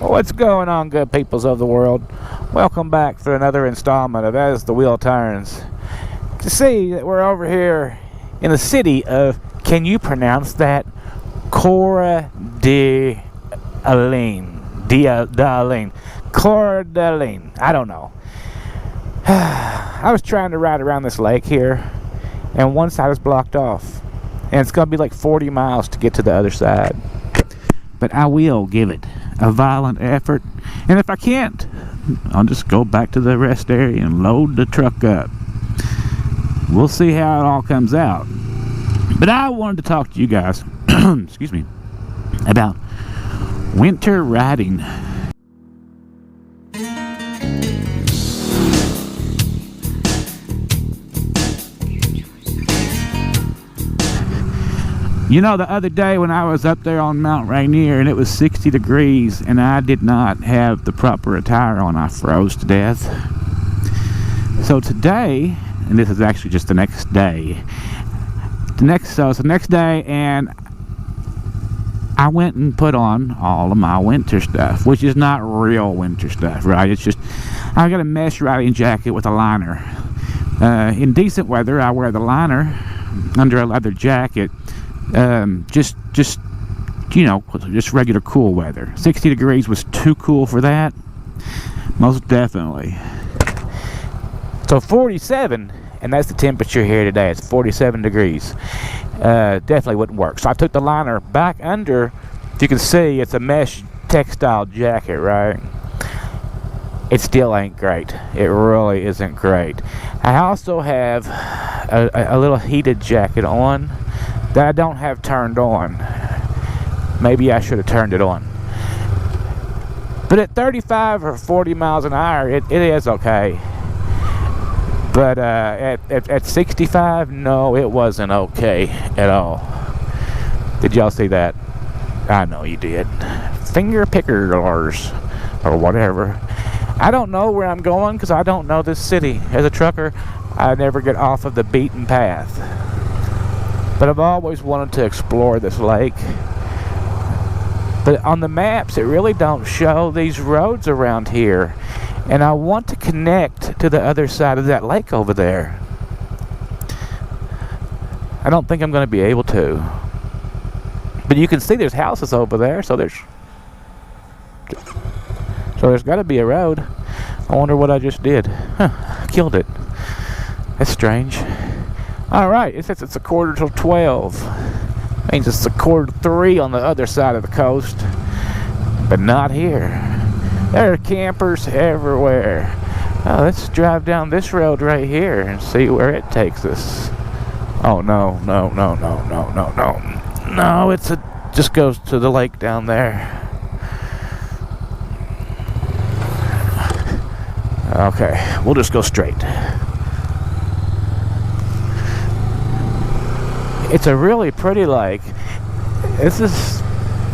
What's going on, good peoples of the world? Welcome back for another installment of As the Wheel Turns. To see that we're over here in the city of, can you pronounce that? Coeur d'Alene. Coeur d'Alene. I don't know. I was trying to ride around this lake here, and one side is blocked off. And it's going to be like 40 miles to get to the other side. But I will give it a violent effort. And if I can't, I'll just go back to the rest area and load the truck up. We'll see how it all comes out. But I wanted to talk to you guys, excuse me, about winter riding. You know, the other day when I was up there on Mount Rainier and it was 60 degrees and I did not have the proper attire on, I froze to death. So today, and this is actually just the next day, so it's the next day, and I went and put on all of my winter stuff, which is not real winter stuff, right? It's just, I got a mesh riding jacket with a liner. In decent weather, I wear the liner under a leather jacket. Just you know, just regular cool weather. 60 degrees was too cool for that, most definitely. So 47, and that's the temperature here today. It's 47 degrees. Definitely wouldn't work. So I took the liner back under. If you can see, it's a mesh textile jacket, right? It still ain't great. It really isn't great. I also have a little heated jacket on that I don't have turned on. Maybe I should have turned it on. But at 35 or 40 miles an hour, it is okay. But at 65, no, it wasn't okay at all. Did y'all see that? I know you did. Finger pickers or whatever. I don't know where I'm going because I don't know this city. As a trucker, I never get off of the beaten path. But I've always wanted to explore this lake. But on the maps, it really don't show these roads around here. And I want to connect to the other side of that lake over there. I don't think I'm going to be able to. But you can see there's houses over there, so there's got to be a road. I wonder what I just did. Huh, I killed it. That's strange. Alright, it says it's a quarter till 12. Means it's a quarter to 3 on the other side of the coast. But not here. There are campers everywhere. Oh, let's drive down this road right here and see where it takes us. Oh, no. No, it just goes to the lake down there. Okay, we'll just go straight. It's a really pretty lake. This is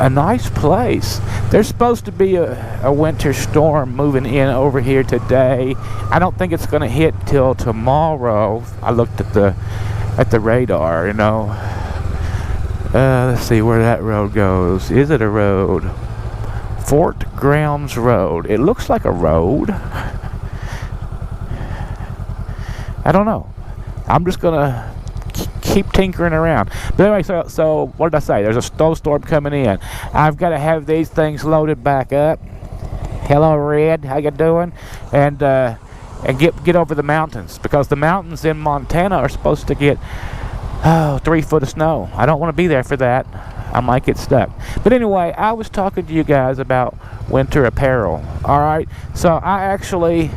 a nice place. There's supposed to be a winter storm moving in over here today. I don't think it's going to hit till tomorrow. I looked at the radar, you know. Let's see where that road goes. Is it a road? Fort Grounds Road. It looks like a road. I don't know. I'm just going to keep tinkering around. But anyway, so what did I say? There's a snowstorm coming in. I've got to have these things loaded back up. Hello, Red. How you doing? And get over the mountains, because the mountains in Montana are supposed to get 3 foot of snow. I don't want to be there for that. I might get stuck. But anyway, I was talking to you guys about winter apparel. All right. So I actually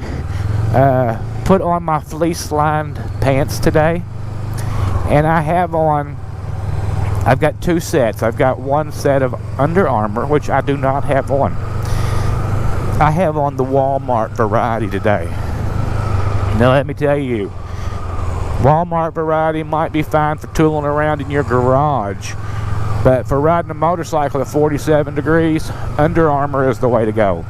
put on my fleece-lined pants today. And I have on, I've got 2 sets. I've got one set of Under Armour, which I do not have on. I have on the Walmart variety today. Now let me tell you, Walmart variety might be fine for tooling around in your garage. But for riding a motorcycle at 47 degrees, Under Armour is the way to go.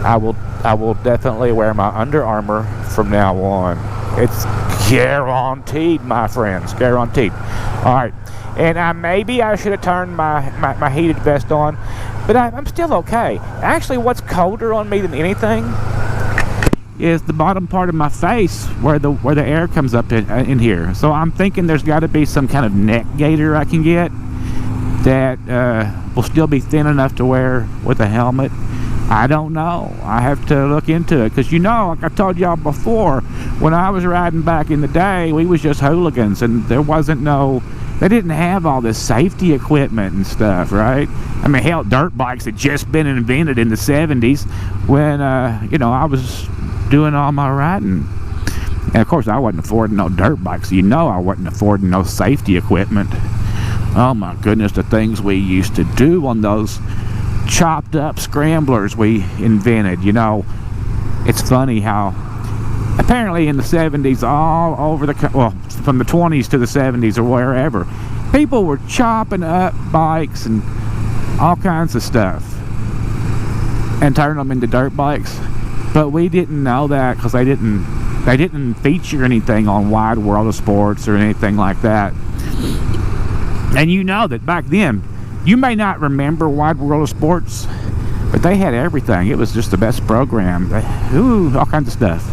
I will definitely wear my Under Armour from now on. It's guaranteed, my friends, guaranteed. All right, and maybe I should have turned my heated vest on. But I'm still okay. Actually, what's colder on me than anything is the bottom part of my face where the air comes up in here. So I'm thinking there's got to be some kind of neck gaiter I can get that will still be thin enough to wear with a helmet. I don't know. I have to look into it, because, you know, like I told y'all before, when I was riding back in the day, we was just hooligans, and there wasn't no, they didn't have all this safety equipment and stuff, right? I mean, hell, dirt bikes had just been invented in the 70s when, you know, I was doing all my riding. And of course, I wasn't affording no dirt bikes, so you know I wasn't affording no safety equipment. Oh my goodness, the things we used to do on those chopped up scramblers we invented. You know, it's funny how apparently in the 70s, all over the, well, from the 20s to the 70s or wherever, people were chopping up bikes and all kinds of stuff and turning them into dirt bikes. But we didn't know that, because they didn't feature anything on Wide World of Sports or anything like that. And you know that back then, you may not remember Wide World of Sports, but they had everything. It was just the best program. Ooh, all kinds of stuff.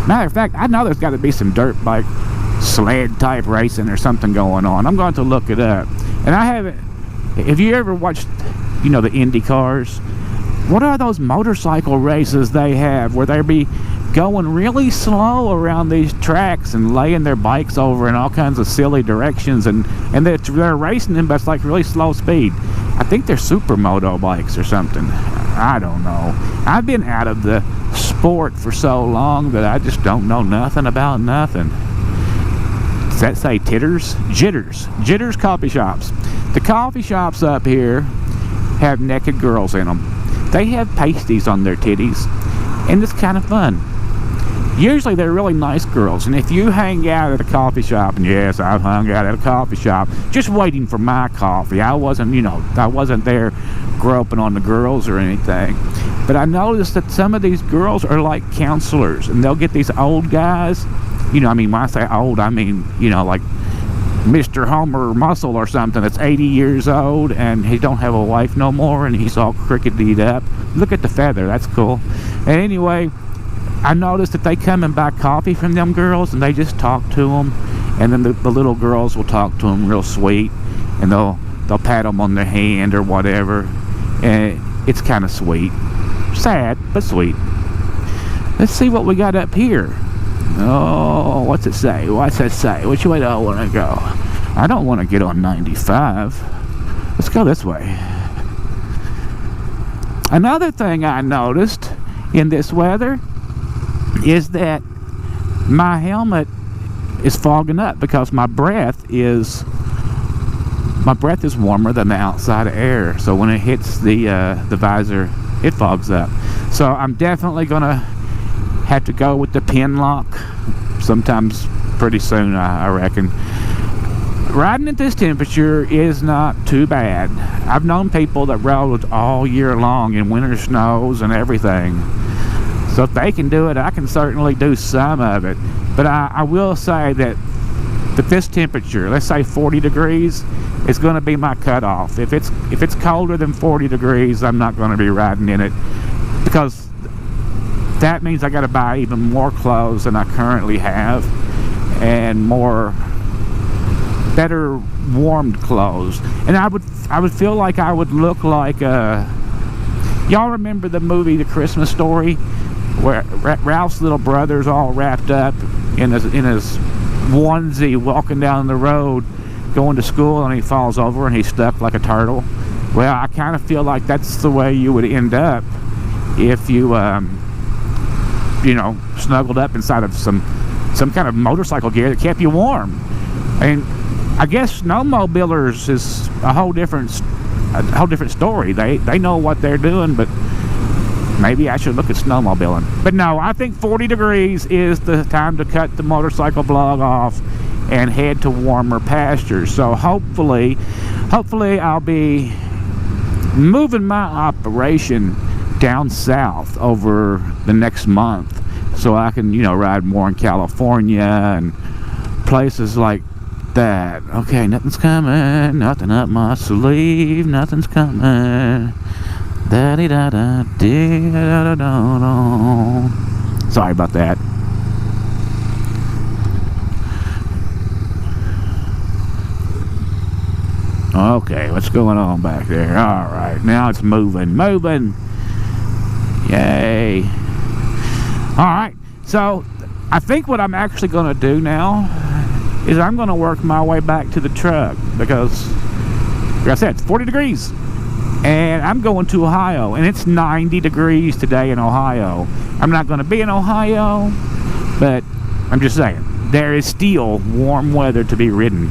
Matter of fact, I know there's got to be some dirt bike sled type racing or something going on. I'm going to look it up. And I haven't, have you ever watched, you know, the Indy cars? What are those motorcycle races they have where they be going really slow around these tracks and laying their bikes over in all kinds of silly directions, and they're racing them, but it's like really slow speed. I think they're supermoto bikes or something. I don't know. I've been out of the sport for so long that I just don't know nothing about nothing. Does that say titters? Jitters coffee shops. The coffee shops up here have naked girls in them. They have pasties on their titties, and it's kind of fun. Usually they're really nice girls, and if you hang out at a coffee shop, and yes, I've hung out at a coffee shop just waiting for my coffee. I wasn't, you know, I wasn't there groping on the girls or anything. But I noticed that some of these girls are like counselors, and they'll get these old guys, you know, I mean, when I say old, I mean, you know, like Mr. Homer Muscle or something that's 80 years old, and he don't have a wife no more, and he's all cricketied up. Look at the feather, that's cool. And anyway, I noticed that they come and buy coffee from them girls, and they just talk to them, and then the little girls will talk to them real sweet, and they'll pat them on their hand or whatever, and it's kind of sweet. Sad, but sweet. Let's see what we got up here. Oh, what's it say? What's it say? Which way do I want to go? I don't want to get on 95. Let's go this way. Another thing I noticed in this weather is that my helmet is fogging up, because my breath is warmer than the outside air. So when it hits the visor, it fogs up. So I'm definitely gonna have to go with the pin lock sometimes pretty soon, I reckon. Riding at this temperature is not too bad. I've known people that rode all year long in winter snows and everything. So if they can do it, I can certainly do some of it. But I will say that this temperature, let's say 40 degrees, is going to be my cutoff. If it's colder than 40 degrees, I'm not going to be riding in it, because that means I got to buy even more clothes than I currently have, and better warmed clothes. And I would feel like I would look like y'all remember the movie The Christmas Story, where Ralph's little brother's all wrapped up in his onesie walking down the road going to school, and he falls over and he's stuck like a turtle? Well, I kind of feel like that's the way you would end up if you you know, snuggled up inside of some kind of motorcycle gear that kept you warm. I mean, I guess snowmobilers is a whole different story. They know what they're doing, but maybe I should look at snowmobiling. But no, I think 40 degrees is the time to cut the motorcycle vlog off and head to warmer pastures. So hopefully I'll be moving my operation down south over the next month, so I can, you know, ride more in California and places like about that? Okay, nothing's coming. Nothing up my sleeve. Nothing's coming. Da-dee-da-da-dee-da-da-da-da. Sorry about that. Okay, what's going on back there? Alright, now it's moving. Yay. Alright, so I think what I'm actually going to do now is I'm going to work my way back to the truck because, like I said, it's 40 degrees. And I'm going to Ohio, and it's 90 degrees today in Ohio. I'm not going to be in Ohio, but I'm just saying, there is still warm weather to be ridden.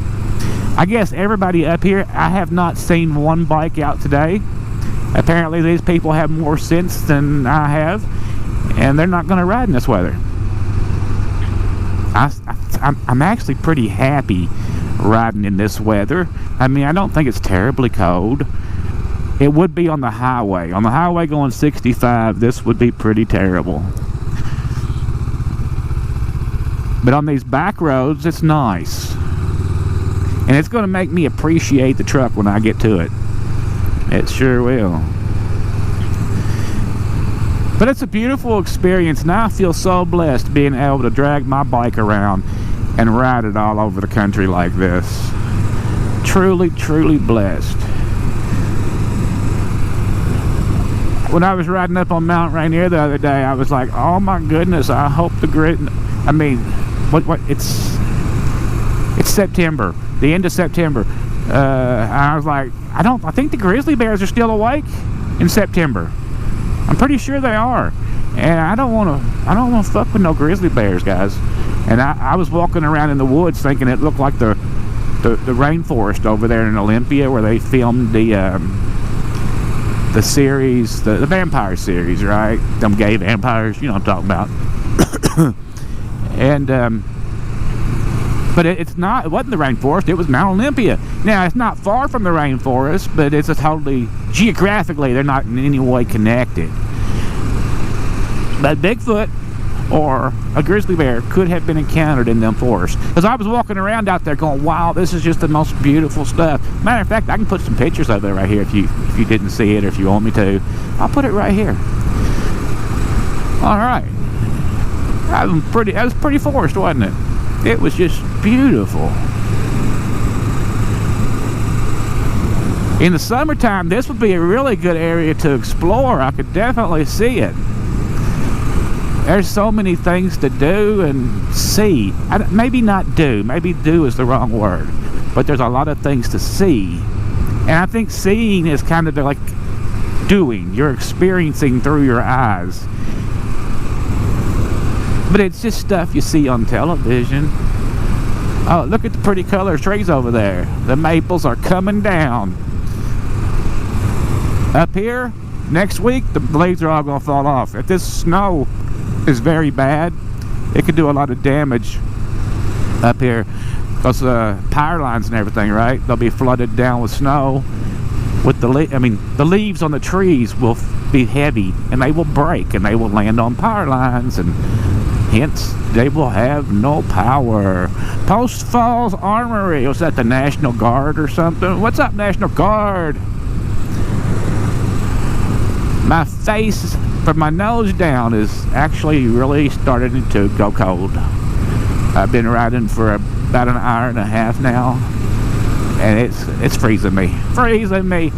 I guess everybody up here, I have not seen one bike out today. Apparently these people have more sense than I have, and they're not going to ride in this weather. I'm actually pretty happy riding in this weather. I mean, I don't think it's terribly cold. It would be on the highway. On the highway going 65, this would be pretty terrible. But on these back roads, it's nice. And it's going to make me appreciate the truck when I get to it. It sure will. But it's a beautiful experience, and I feel so blessed being able to drag my bike around and ride it all over the country like this. Truly, truly blessed. When I was riding up on Mount Rainier the other day, I was like, oh my goodness, I hope the grid... I mean, it's September, the end of September. I was like, I think the grizzly bears are still awake in September. I'm pretty sure they are. And I don't want to fuck with no grizzly bears, guys. And I was walking around in the woods thinking it looked like the rainforest over there in Olympia where they filmed the series, the vampire series, right? Them gay vampires, you know what I'm talking about. And but it wasn't the rainforest, it was Mount Olympia. Now, it's not far from the rainforest, but it's a totally, geographically, they're not in any way connected. But Bigfoot or a grizzly bear could have been encountered in them forests. Because I was walking around out there going, wow, this is just the most beautiful stuff. Matter of fact, I can put some pictures of it right here if you didn't see it or if you want me to. I'll put it right here. Alright. That was pretty forest, wasn't it? It was just beautiful. In the summertime, this would be a really good area to explore. I could definitely see it. There's so many things to do and see. Maybe not do. Maybe do is the wrong word. But there's a lot of things to see. And I think seeing is kind of like doing. You're experiencing through your eyes. But it's just stuff you see on television. Oh, look at the pretty color trees over there. The maples are coming down. Up here, next week, the leaves are all going to fall off. If this snow is very bad, it could do a lot of damage up here. Because power lines and everything, right? They'll be flooded down with snow. With the leaves on the trees will be heavy, and they will break, and they will land on power lines, and hence, they will have no power. Post Falls Armory. Was that the National Guard or something? What's up, National Guard? My face, from my nose down, is actually really starting to go cold. I've been riding for about an hour and a half now, and it's freezing me. Freezing me.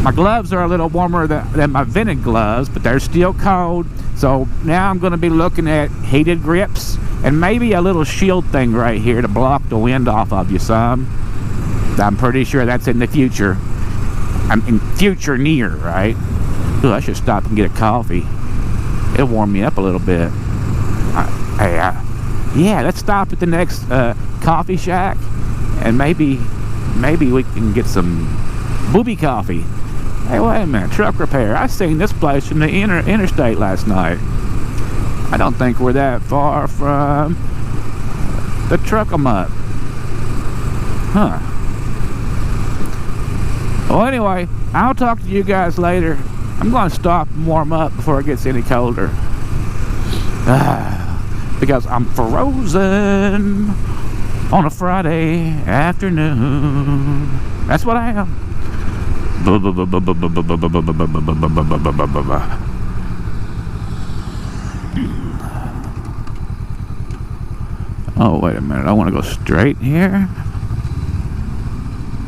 My gloves are a little warmer than my vented gloves, but they're still cold. So now I'm going to be looking at heated grips and maybe a little shield thing right here to block the wind off of you some. I'm pretty sure that's in the future. I'm in future near, right? Ooh, I should stop and get a coffee. It'll warm me up a little bit. Yeah, let's stop at the next coffee shack and maybe we can get some booby coffee. Hey, wait a minute, truck repair. I seen this place from the interstate last night. I don't think we're that far from the Truck-em-up. Huh. Well, anyway, I'll talk to you guys later. I'm going to stop and warm up before it gets any colder. Because I'm frozen. on a Friday afternoon. That's what I am. Oh, wait a minute. I want to go straight here.